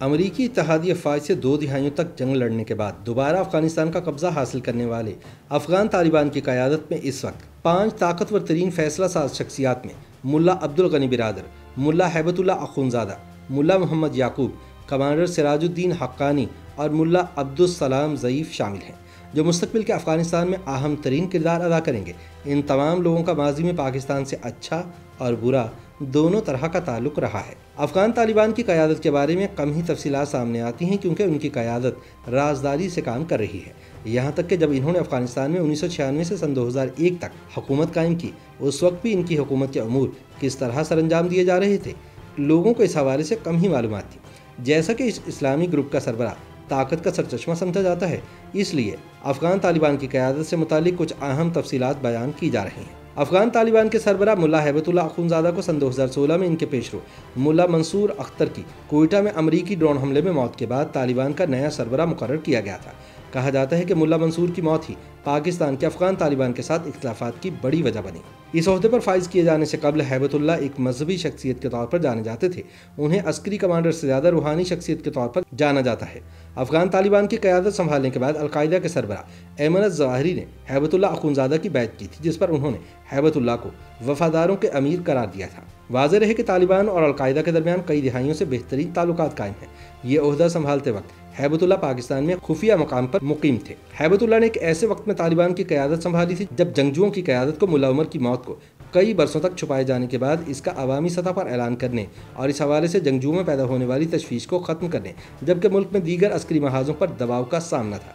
امریکی اتحادی افواج سے 2 دہائیوں تک جنگ لڑنے کے بعد دوبارہ افغانستان کا قبضہ حاصل کرنے والے افغان طالبان کی قیادت میں اس وقت 5 طاقتور ترین فیصلہ ساز شخصیات میں ملا عبدالغنی برادر، ملا ہیبت اللہ اخونزادہ، ملا محمد یعقوب، کمانڈر سراج الدین حقانی اور ملا عبدالسلام ضعیف شامل ہیں، جو مستقبل کے افغانستان میں اہم ترین کردار ادا کریں گے۔ ان تمام لوگوں کا ماضی میں پاکستان سے اچھا اور برا دونوں طرح کا تعلق رہا ہے۔ افغان طالبان کی قیادت کے بارے میں کم ہی تفصیلات سامنے آتی ہیں کیونکہ ان کی قیادت رازداری سے کام کر رہی ہے، یہاں تک کہ جب انہوں نے افغانستان میں 1996 سے سن 2001 تک حکومت قائم کی، اس وقت بھی ان کی حکومت کے امور کس طرح سر انجام دیے جا رہے تھے، لوگوں کو اس حوالے سے کم ہی معلومات تھی۔ جیسا کہ اس اسلامی گروپ کا سربراہ طاقت کا سرچشمہ سمجھا جاتا ہے، اس لیے افغان طالبان کی قیادت سے متعلق کچھ اہم تفصیلات بیان کی جا رہی ہیں۔ افغان طالبان کے سربراہ ملا ہیبت اللہ اخونزادہ کو سن 2016 میں ان کے پیشرو ملا منصور اختر کی کوئٹہ میں امریکی ڈرون حملے میں موت کے بعد طالبان کا نیا سربراہ مقرر کیا گیا تھا۔ کہا جاتا ہے کہ ملا منصور کی موت ہی پاکستان کے افغان طالبان کے ساتھ اختلافات کی بڑی وجہ بنی۔ اس عہدے پر فائز کیے جانے سے قبل ہیبت اللہ ایک مذہبی شخصیت کے طور پر جانے جاتے تھے، انہیں عسکری کمانڈر سے زیادہ روحانی شخصیت کے طور پر جانا جاتا ہے۔ افغان طالبان کی قیادت سنبھالنے کے بعد القاعدہ کے سربراہ ایمن الظواہری نے ہیبت اللہ اخونزادہ کی بیعت کی تھی، جس پر انہوں نے ہیبت اللہ کو وفاداروں کے امیر قرار دیا تھا۔ واضح رہے کہ طالبان اور القاعدہ کے درمیان کئی دہائیوں سے بہترین تعلقات قائم ہیں۔ یہ عہدہ سنبھالتے وقت ہیبت اللہ پاکستان میں خفیہ مقام پر مقیم تھے۔ ہیبت اللہ نے ایک ایسے وقت میں طالبان کی قیادت سنبھالی تھی جب جنگجوؤں کی قیادت کو ملا عمر کی موت کو کئی برسوں تک چھپائے جانے کے بعد اس کا عوامی سطح پر اعلان کرنے اور اس حوالے سے جنگجوؤں میں پیدا ہونے والی تشویش کو ختم کرنے، جبکہ ملک میں دیگر عسکری محاذوں پر دباؤ کا سامنا تھا۔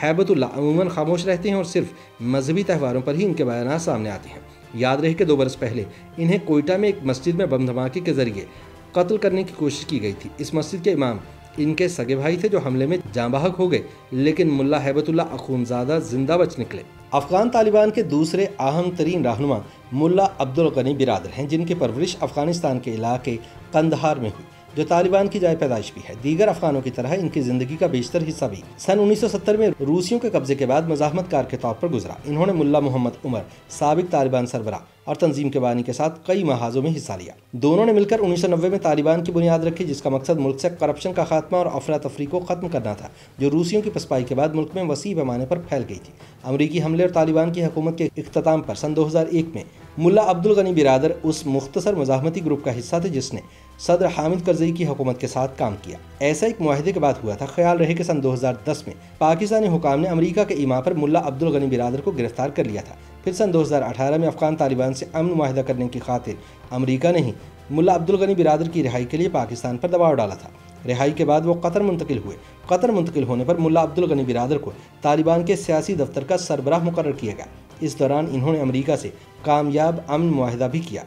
ہیبت اللہ عموماً خاموش رہتے ہیں اور صرف مذہبی تہواروں پر ہی ان کے بیانات سامنے آتے ہیں۔ یاد رہے کہ 2 برس پہلے انہیں کوئٹہ میں ایک مسجد میں بم دھماکے کے ذریعے قتل کرنے کی کوشش کی گئی تھی۔ اس مسجد کے امام ان کے سگے بھائی تھے جو حملے میں جاں بحق ہو گئے، لیکن ملا ہیبت اللہ اخونزادہ زندہ بچ نکلے۔ افغان طالبان کے دوسرے اہم ترین رہنما ملا عبدالغنی برادر ہیں، جن کی پرورش افغانستان کے علاقے قندھار میں ہوئی، جو طالبان کی جائے پیدائش بھی ہے۔ دیگر افغانوں کی طرح ان کی زندگی کا بیشتر حصہ بھی سن 1970 میں روسیوں کے قبضے کے بعد مزاحمت کار کے طور پر گزرا۔ انہوں نے ملا محمد عمر، سابق طالبان سربراہ اور تنظیم کے بانی کے ساتھ کئی محاذوں میں حصہ لیا۔ دونوں نے مل کر 1990 میں طالبان کی بنیاد رکھی، جس کا مقصد ملک سے کرپشن کا خاتمہ اور افراتفری کو ختم کرنا تھا، جو روسیوں کی پسپائی کے بعد ملک میں وسیع پیمانے پر پھیل گئی تھی۔ امریکی حملے اور طالبان کی حکومت کے اختتام پر سن 2001 میں ملا عبدالغنی برادر اس مختصر مزاحمتی گروپ کا حصہ تھے جس نے صدر حامد کرزئی کی حکومت کے ساتھ کام کیا۔ ایسا ایک معاہدے کے بعد ہوا تھا۔ خیال رہے کہ سن 2010 میں پاکستانی حکام نے امریکہ کے ایما پر ملا عبدالغنی برادر کو گرفتار کر لیا تھا۔ پھر سن 2018 میں افغان طالبان سے امن معاہدہ کرنے کی خاطر امریکہ نے ہی ملا عبدالغنی برادر کی رہائی کے لیے پاکستان پر دباؤ ڈالا تھا۔ رہائی کے بعد وہ قطر منتقل ہوئے۔ قطر منتقل ہونے پر ملا عبدالغنی برادر کو طالبان کے سیاسی دفتر کا سربراہ مقرر کیا گیا۔ اس دوران انہوں نے امریکہ سے کامیاب امن معاہدہ بھی کیا۔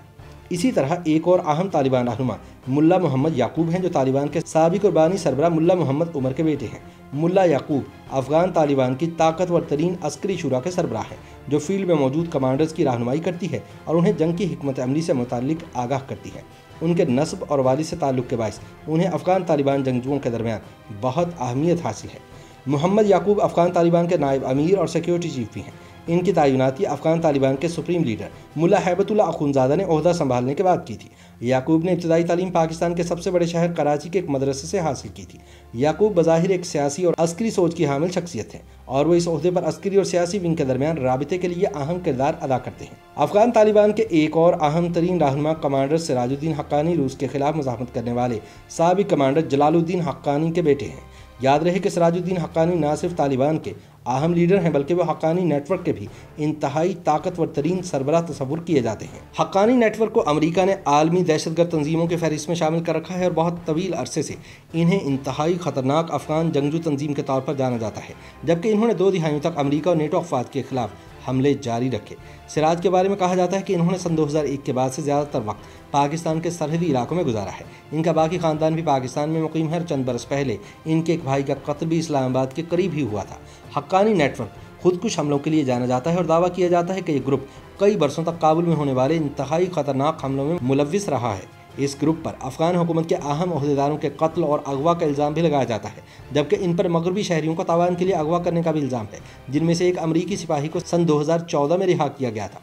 اسی طرح ایک اور اہم طالبان رہنما ملا محمد یعقوب ہیں، جو طالبان کے سابق اور بانی سربراہ ملا محمد عمر کے بیٹے ہیں۔ ملا یعقوب افغان طالبان کی طاقتور ترین عسکری شورا کے سربراہ ہیں، جو فیلڈ میں موجود کمانڈرز کی رہنمائی کرتی ہے اور انہیں جنگ کی حکمت عملی سے متعلق آگاہ کرتی ہے۔ ان کے نسب اور والد سے تعلق کے باعث انہیں افغان طالبان جنگجوؤں کے درمیان بہت اہمیت حاصل ہے۔ محمد یعقوب افغان طالبان کے نائب امیر اور سیکیورٹی چیف بھی ہیں۔ ان کی تعیناتی افغان طالبان کے سپریم لیڈر ملا ہیبت اللہ اخونزادہ نے عہدہ سنبھالنے کے بعد کی تھی۔ یعقوب نے ابتدائی تعلیم پاکستان کے سب سے بڑے شہر کراچی کے ایک مدرسے سے حاصل کی تھی۔ یعقوب بظاہر ایک سیاسی اور عسکری سوچ کی حامل شخصیت ہے اور وہ اس عہدے پر عسکری اور سیاسی ونگ کے درمیان رابطے کے لیے اہم کردار ادا کرتے ہیں۔ افغان طالبان کے ایک اور اہم ترین رہنما کمانڈر سراج الدین حقانی روس کے خلاف مزاحمت کرنے والے سابق کمانڈر جلال الدین حقانی کے بیٹے ہیں۔ یاد رہے کہ سراج الدین حقانی نہ صرف طالبان کے اہم لیڈر ہیں بلکہ وہ حقانی نیٹ ورک کے بھی انتہائی طاقتور ترین سربراہ تصور کیے جاتے ہیں۔ حقانی نیٹ ورک کو امریکہ نے عالمی دہشت گرد تنظیموں کے فہرست میں شامل کر رکھا ہے اور بہت طویل عرصے سے انہیں انتہائی خطرناک افغان جنگجو تنظیم کے طور پر جانا جاتا ہے، جبکہ انہوں نے 2 دہائیوں تک امریکہ اور نیٹو افواج کے خلاف حملے جاری رکھے۔ سراج کے بارے میں کہا جاتا ہے کہ انہوں نے سن 2001 کے بعد سے زیادہ تر وقت پاکستان کے سرحدی علاقوں میں گزارا ہے۔ ان کا باقی خاندان بھی پاکستان میں مقیم ہے اور چند برس پہلے ان کے ایک بھائی کا قتل بھی اسلام آباد کے قریب ہی ہوا تھا۔ حقانی نیٹ ورک خودکش حملوں کے لیے جانا جاتا ہے اور دعویٰ کیا جاتا ہے کہ یہ گروپ کئی برسوں تک کابل میں ہونے والے انتہائی خطرناک حملوں میں ملوث رہا ہے۔ اس گروپ پر افغان حکومت کے اہم عہدیداروں کے قتل اور اغوا کا الزام بھی لگایا جاتا ہے، جبکہ ان پر مغربی شہریوں کو تاوان کے لیے اغوا کرنے کا بھی الزام ہے، جن میں سے ایک امریکی سپاہی کو سن 2014 میں رہا کیا گیا تھا۔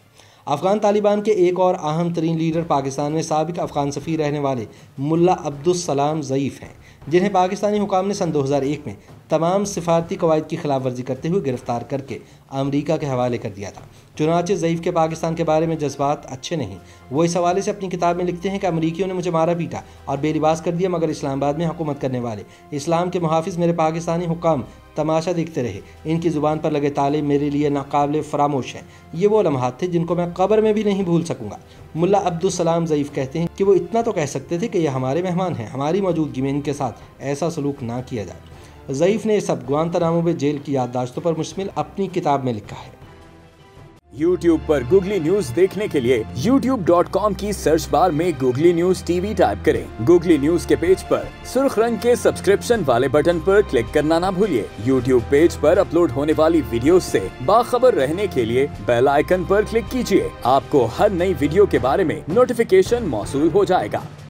افغان طالبان کے ایک اور اہم ترین لیڈر پاکستان میں سابق افغان سفیر رہنے والے ملا عبدالسلام ضعیف ہیں، جنہیں پاکستانی حکام نے سن 2001 میں تمام سفارتی قواعد کی خلاف ورزی کرتے ہوئے گرفتار کر کے امریکہ کے حوالے کر دیا تھا۔ چنانچہ ضعیف کے پاکستان کے بارے میں جذبات اچھے نہیں۔ وہ اس حوالے سے اپنی کتاب میں لکھتے ہیں کہ امریکیوں نے مجھے مارا پیٹا اور بے لباس کر دیا، مگر اسلام آباد میں حکومت کرنے والے اسلام کے محافظ میرے پاکستانی حکام تماشا دیکھتے رہے۔ ان کی زبان پر لگے تالے میرے لیے ناقابل فراموش ہیں۔ یہ وہ لمحات تھے جن کو میں قبر میں بھی نہیں بھول سکوں گا۔ ملا عبدالسلام ضعیف کہتے ہیں کہ وہ اتنا تو کہہ سکتے تھے کہ یہ ہمارے مہمان ہیں، ہماری موجودگی میں ان کے ساتھ ایسا سلوک نہ کیا جائے۔ ضعیف نے یہ سب گوانتانامو بے جیل کی یادداشتوں پر مشتمل اپنی کتاب میں لکھا ہے۔ YouTube پر گوگلی نیوز دیکھنے کے لیے youtube.com کی سرچ بار میں googly news T V type کریں۔ گوگلی نیوز کے پیج پر سرخ رنگ کے سبسکرپشن والے بٹن پر کلک کرنا نہ بھولیے۔ YouTube پیج پر اپلوڈ ہونے والی ویڈیوز سے باخبر رہنے کے لیے بیل آئیکن پر کلک کیجیے۔ آپ کو ہر نئی ویڈیو کے بارے میں نوٹیفیکیشن موصول ہو جائے گا۔